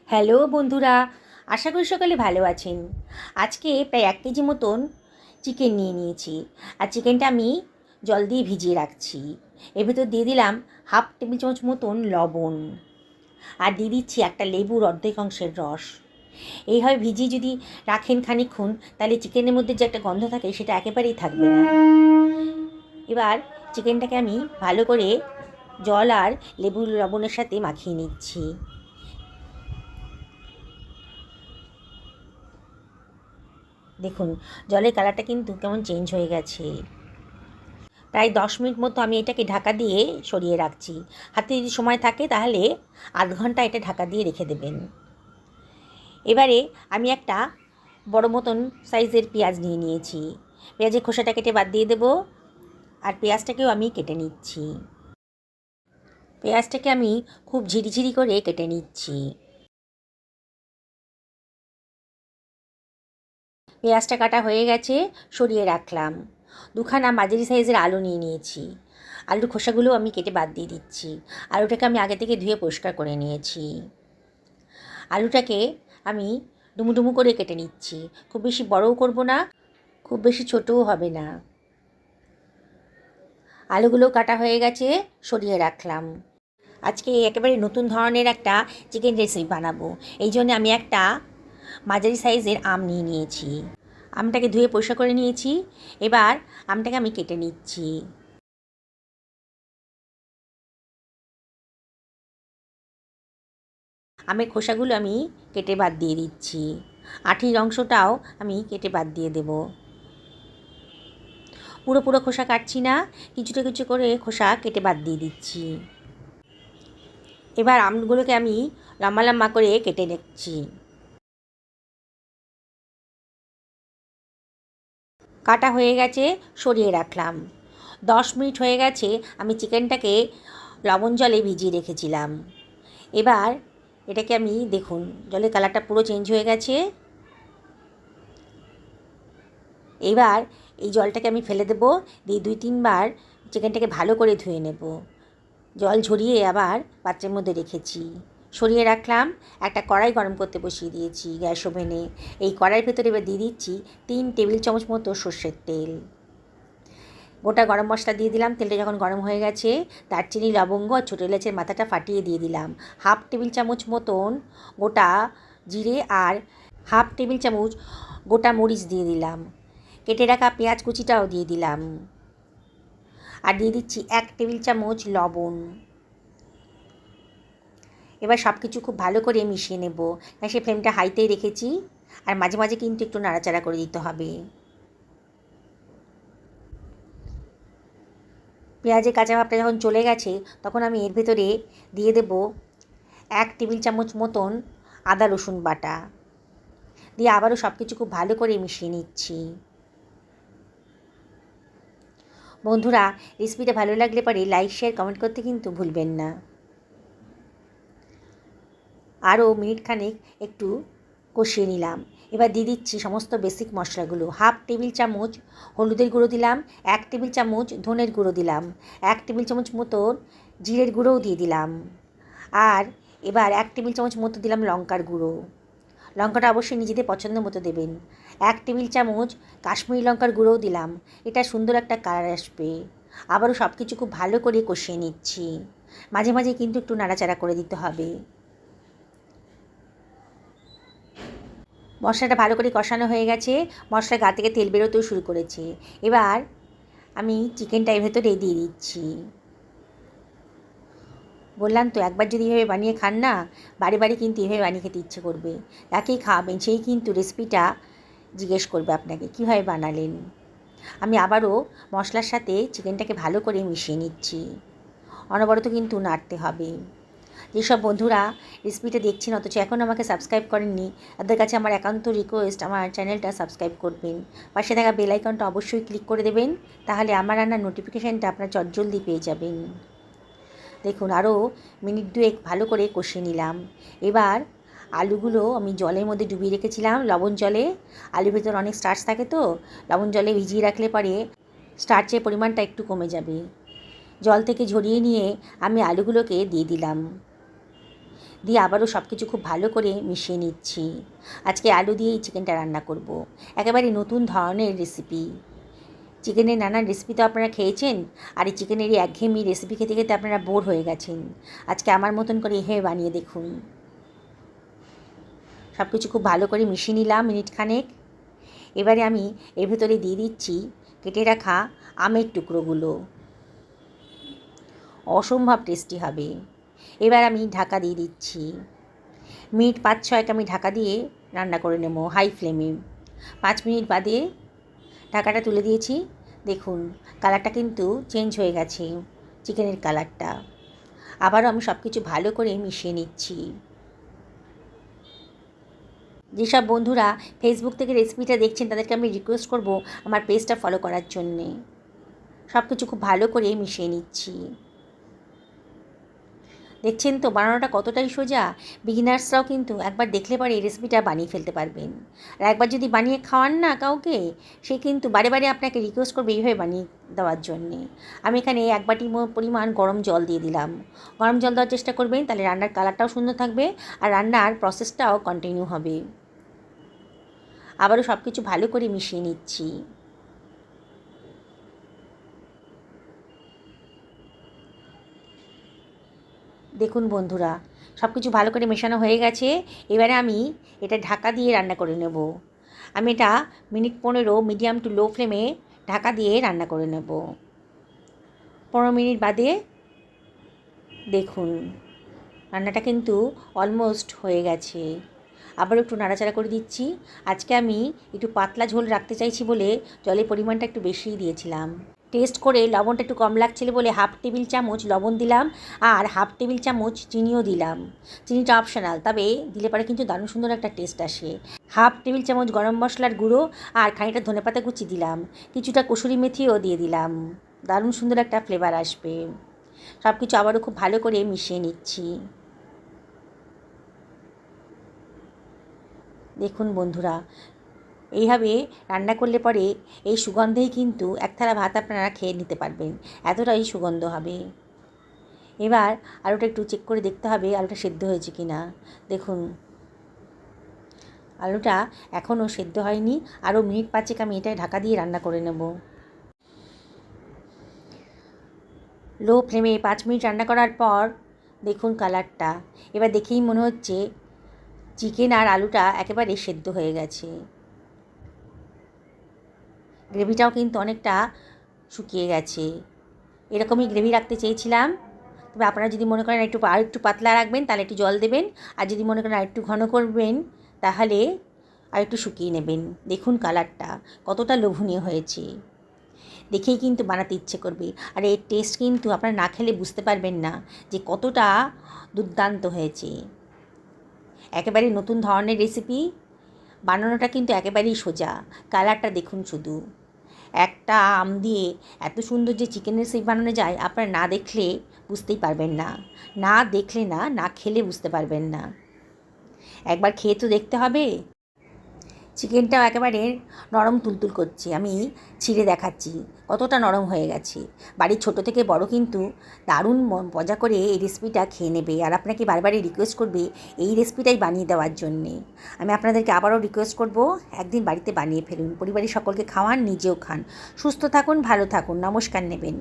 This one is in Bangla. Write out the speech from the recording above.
হ্যালো বন্ধুরা, আশা করি সকালে ভালো আছেন। আজকে প্রায় 1 কেজি মতন চিকেন নিয়ে নিয়েছি। আর চিকেনটা আমি জল দিয়ে ভিজিয়ে রাখছি। এর ভেতর দিয়ে দিলাম 1/2 টেবিল চামচ মতন লবণ। আর দিয়ে দিচ্ছি একটা লেবুর অর্ধেক অংশের রস। এইভাবে ভিজিয়ে যদি রাখেন খানিকক্ষণ, তাহলে চিকেনের মধ্যে যে একটা গন্ধ থাকে সেটা একেবারেই থাকবে না। এবার চিকেনটাকে আমি ভালো করে জল আর লেবুর লবণের সাথে মাখিয়ে নিচ্ছি। দেখুন, জলের কালারটা কিন্তু কেমন চেঞ্জ হয়ে গেছে। প্রায় 10 মিনিট মতো আমি এটাকে ঢাকা দিয়ে সরিয়ে রাখছি। হাতে যদি সময় থাকে তাহলে আধ ঘন্টা এটা ঢাকা দিয়ে রেখে দেবেন। এবারে আমি একটা বড় মতন সাইজের পেঁয়াজ নিয়ে নিয়েছি। পেঁয়াজের খোসাটা কেটে বাদ দিয়ে দেবো। আর পেঁয়াজটাকেও আমি কেটে নিচ্ছি। পেঁয়াজটাকে আমি খুব ঝিরিঝিরি করে কেটে নিচ্ছি। পেঁয়াজটা কাটা হয়ে গেছে, সরিয়ে রাখলাম। দুখানা মাঝারি সাইজের আলু নিয়ে নিয়েছি। আলুর খোসাগুলো আমি কেটে বাদ দিয়ে দিচ্ছি। আলুটাকে আমি আগে থেকে ধুয়ে পরিষ্কার করে নিয়েছি। আলুটাকে আমি ডুমু ডুমু করে কেটে নিচ্ছি। খুব বেশি বড়ও করব না, খুব বেশি ছোটও হবে না। আলুগুলো কাটা হয়ে গেছে, সরিয়ে রাখলাম। আজকে একেবারে নতুন ধরনের একটা চিকেন রেসিপি বানাবো। এই জন্য আমি একটা মাঝারি সাইজের আম নিয়ে নিয়েছি। আমটাকে ধুয়ে পরিষ্কার করে নিয়েছি। এবার আমটাকে আমি কেটে নিচ্ছি। আমের খোসাগুলো আমি কেটে বাদ দিয়ে দিচ্ছি। আঠির অংশটাও আমি কেটে বাদ দিয়ে দেব। পুরো পুরো খোসা কাটছি না, কিছুটা কিছু করে খোসা কেটে বাদ দিয়ে দিচ্ছি। এবার আমগুলোকে আমি লম্বা লম্বা করে কেটে নিচ্ছি। কাটা হয়ে গেছে, সরিয়ে রাখলাম। 10 মিনিট হয়ে গেছে, আমি চিকেনটাকে লবণ জলে ভিজিয়ে রেখেছিলাম। এবার এটাকে আমি দেখুন, জলের কালারটা পুরো চেঞ্জ হয়ে গেছে। এবার এই জলটাকে আমি ফেলে দেবো, দিয়ে 2-3 বার চিকেনটাকে ভালো করে ধুয়ে নেব। জল ঝরিয়ে আবার পাত্রের মধ্যে রেখেছি। সরিয়ে রাখলাম। একটা কড়াই গরম করতে বসিয়ে দিয়েছি গ্যাস ওভেনে। এই কড়াইয়ের ভেতরে এবার দিয়ে দিচ্ছি 3 টেবিল চামচ মতো সর্ষের তেল। গোটা গরম মশলা দিয়ে দিলাম। তেলটা যখন গরম হয়ে গেছে, দারচিনি, লবঙ্গ আর ছোটো এলাচের মাথাটা ফাটিয়ে দিয়ে দিলাম। 1/2 টেবিল চামচ মতন গোটা জিরে আর 1/2 টেবিল চামচ গোটা মরিচ দিয়ে দিলাম। কেটে রাখা পেঁয়াজ কুচিটাও দিয়ে দিলাম। আর দিয়ে দিচ্ছি 1 টেবিল চামচ লবণ। এবার সব কিছু খুব ভালো করে মিশিয়ে নেব। গ্যাসের ফ্লেমটা হাইতেই রেখেছি। আর মাঝে মাঝে কিন্তু একটু নাড়াচাড়া করে দিতে হবে। পেঁয়াজের কাঁচা ভাবটা যখন চলে গেছে, তখন আমি এর ভেতরে দিয়ে দেব 1 টেবিল চামচ মতন আদা রসুন বাটা। দিয়ে আবারও সব কিছু খুব ভালো করে মিশিয়ে নিচ্ছি। বন্ধুরা, রেসিপিটা ভালো লাগলে পরে লাইক, শেয়ার, কমেন্ট করতে কিন্তু ভুলবেন না। আরও মিনিট খানেক একটু কষিয়ে নিলাম। এবার দিয়ে দিচ্ছি সমস্ত বেসিক মশলাগুলো। 1/2 টেবিল চামচ হলুদের গুঁড়ো দিলাম, 1 টেবিল চামচ ধনের গুঁড়ো দিলাম, 1 টেবিল চামচ মতন জিরের গুঁড়োও দিয়ে দিলাম। আর এবার 1 টেবিল চামচ মতো দিলাম লঙ্কার গুঁড়ো। লঙ্কাটা অবশ্যই নিজেদের পছন্দ মতো দেবেন। 1 টেবিল চামচ কাশ্মীরি লঙ্কার গুঁড়োও দিলাম। এটা সুন্দর একটা কালার আসবে। আবারও সব কিছু খুব ভালো করে কষিয়ে নিচ্ছি। মাঝে মাঝে কিন্তু একটু নাড়াচাড়া করে দিতে হবে। মশলাটা ভালো করে কষানো হয়ে গেছে। মশলার গা থেকে তেল বেরোতেও শুরু করেছে। এবার আমি চিকেনটা এর ভেতরে দিয়ে দিচ্ছি। বললাম তো, একবার যদি এভাবে বানিয়ে খান না, বারে বারে কিন্তু এভাবে বানিয়ে খেতে ইচ্ছে করবে। যাকেই খাওয়াবেন সেই কিন্তু রেসিপিটা জিজ্ঞেস করবে আপনাকে কীভাবে বানালেন। আমি আবারও মশলার সাথে চিকেনটাকে ভালো করে মিশিয়ে নিচ্ছি। অনবরত কিন্তু নাড়তে হবে। যেসব বন্ধুরা রেসিপিটা দেখছেন অথচ এখন আমাকে সাবস্ক্রাইব করেননি, তাদের কাছে আমার একান্ত রিকোয়েস্ট, আমার চ্যানেলটা সাবস্ক্রাইব করবেন। পাশে থাকা বেল আইকনটা অবশ্যই ক্লিক করে দেবেন, তাহলে আমার রান্নার নোটিফিকেশানটা আপনার চটজলদি পেয়ে যাবেন। দেখুন, আরও মিনিট 2 ভালো করে কষিয়ে নিলাম। এবার আলুগুলো আমি জলের মধ্যে ডুবিয়ে রেখেছিলাম, লবণ জলে। আলুর ভেতর অনেক স্টার্চ থাকে, তো লবণ জলে ভিজিয়ে রাখলে পরে স্টার্চের পরিমাণটা একটু কমে যাবে। জল থেকে ঝরিয়ে নিয়ে আমি আলুগুলোকে দিয়ে দিলাম। দিয়ে আবারও সব কিছু খুব ভালো করে মিশিয়ে নিচ্ছি। আজকে আলু দিয়ে এই চিকেনটা রান্না করব। একেবারে নতুন ধরনের রেসিপি। চিকেনের নানান রেসিপি তো আপনারা খেয়েছেন, আর এই চিকেনের এই একঘেয়েমি রেসিপি খেতে খেতে আপনারা বোর হয়ে গেছেন। আজকে আমার মতন করে এভাবে বানিয়ে দেখুন। সব কিছু খুব ভালো করে মিশিয়ে নিলাম মিনিট খানেক। এবারে আমি এর ভেতরে দিয়ে দিচ্ছি কেটে রাখা আমের টুকরোগুলো। অসম্ভব টেস্টি হবে। এবার আমি ঢাকা দিয়ে দিচ্ছি। মিনিট 5-6 আমি ঢাকা দিয়ে রান্না করে নেব হাই ফ্লেমে। 5 মিনিট বাদে ঢাকাটা তুলে দিয়েছি। দেখুন কালারটা কিন্তু চেঞ্জ হয়ে গেছে, চিকেনের কালারটা। আবারও আমি সব কিছু ভালো করে মিশিয়ে নিচ্ছি। যেসব বন্ধুরা ফেসবুক থেকে রেসিপিটা দেখছেন তাদেরকে আমি রিকোয়েস্ট করব আমার পেজটা ফলো করার জন্যে। সব কিছু খুব ভালো করে মিশিয়ে নিচ্ছি। দেখছেন তো বানানোটা কতটাই সোজা। বিগিনার্সরাও কিন্তু একবার দেখলে পরে এই রেসিপিটা বানিয়ে ফেলতে পারবেন। আর একবার যদি বানিয়ে খাওয়ান না কাউকে, সে কিন্তু বারে বারে আপনাকে রিকোয়েস্ট করবে এইভাবে বানিয়ে দেওয়ার জন্যে। আমি এখানে 1 বাটি পরিমাণ গরম জল দিয়ে দিলাম। গরম জল দেওয়ার চেষ্টা করবেন, তাহলে রান্নার কালারটাও সুন্দর থাকবে আর রান্নার প্রসেসটাও কন্টিনিউ হবে। আবারও সব কিছু ভালো করে মিশিয়ে নিচ্ছি। দেখুন বন্ধুরা সব কিছু ভালো করে মেশানো হয়ে গেছে। এবারে আমি এটা ঢাকা দিয়ে রান্না করে নেব। আমি এটা মিনিট 15 মিডিয়াম টু লো ফ্লেমে ঢাকা দিয়ে রান্না করে নেব। 15 মিনিট বাদে দেখুন রান্নাটা কিন্তু অলমোস্ট হয়ে গেছে। আবার একটু নাড়াচাড়া করে দিচ্ছি। আজকে আমি একটু পাতলা ঝোল রাখতে চাইছি বলে জলের পরিমাণটা একটু বেশিই দিয়েছিলাম। টেস্ট করে লবণটা একটু কম লাগছিল বলে 1/2 টেবিল চামচ লবণ দিলাম আর 1/2 টেবিল চামচ চিনিও দিলাম। চিনিটা অপশনাল, তবে দিলে পরে কিন্তু দারুণ সুন্দর একটা টেস্ট আসে। 1/2 টেবিল চামচ গরম মশলার গুঁড়ো আর খানিকটা ধনেপাতা কুচি দিলাম। কিছুটা কসুরি মেথিও দিয়ে দিলাম। দারুণ সুন্দর একটা ফ্লেভার আসবে। সব কিছু আবারও খুব ভালো করে মিশিয়ে নিচ্ছি। দেখুন বন্ধুরা এইভাবে রান্না করলে পরে এই সুগন্ধেই কিন্তু এক থালা ভাত আপনারা খেয়ে নিতে পারবেন, এতটাই সুগন্ধ হবে। এবার আলুটা একটু চেক করে দেখতে হবে আলুটা সেদ্ধ হয়েছে কি না। দেখুন আলুটা এখনও সেদ্ধ হয়নি, আরও মিনিট 5 আমি এটা ঢাকা দিয়ে রান্না করে নেব। লো ফ্লেমে 5 মিনিট রান্না করার পর দেখুন কালারটা। এবার দেখেই মনে হচ্ছে চিকেন আর আলুটা একেবারে সেদ্ধ হয়ে গেছে। গ্রেভিটাও কিন্তু অনেকটা শুকিয়ে গেছে। এরকমই গ্রেভি রাখতে চেয়েছিলাম, তবে আপনারা যদি মনে করেন একটু পাতলা রাখবেন তাহলে একটু জল দেবেন, আর যদি মনে করেন আরেকটু ঘন করবেন তাহলে আরেকটু শুকিয়ে নেবেন। দেখুন কালারটা কতটা লোভনীয় হয়েছে, দেখেই কিন্তু বানাতে ইচ্ছে করবে। আর এর টেস্ট কিন্তু আপনারা না খেলে বুঝতে পারবেন না যে কতটা দুর্দান্ত হয়েছে। একেবারে নতুন ধরনের রেসিপি, বানানোটা কিন্তু একেবারেই সোজা। কালারটা দেখুন শুধু। একটা আম দিয়ে এত সুন্দর যে চিকেন রেসিপি বানানো যায় আপনারা না দেখলে বুঝতেই পারবেন না। না দেখলে না খেলে বুঝতে পারবেন না। একবার খেয়ে তো দেখতে হবে। চিকেনটাও একেবারে নরম তুলতুল করছে, আমি ছিঁড়ে দেখাচ্ছি কতটা নরম হয়ে গেছে। বাড়ির ছোট থেকে বড় কিন্তু দারুণ মজা করে এই রেসিপিটা খেয়ে নেবে, আর আপনাকে বারবারই রিকোয়েস্ট করবে এই রেসিপিটাই বানিয়ে দেওয়ার জন্যে। আমি আপনাদেরকে আবারও রিকোয়েস্ট করব একদিন বাড়িতে বানিয়ে ফেলুন, পরিবারের সকলকে খাওয়ান, নিজেও খান। সুস্থ থাকুন, ভালো থাকুন, নমস্কার নেবেন।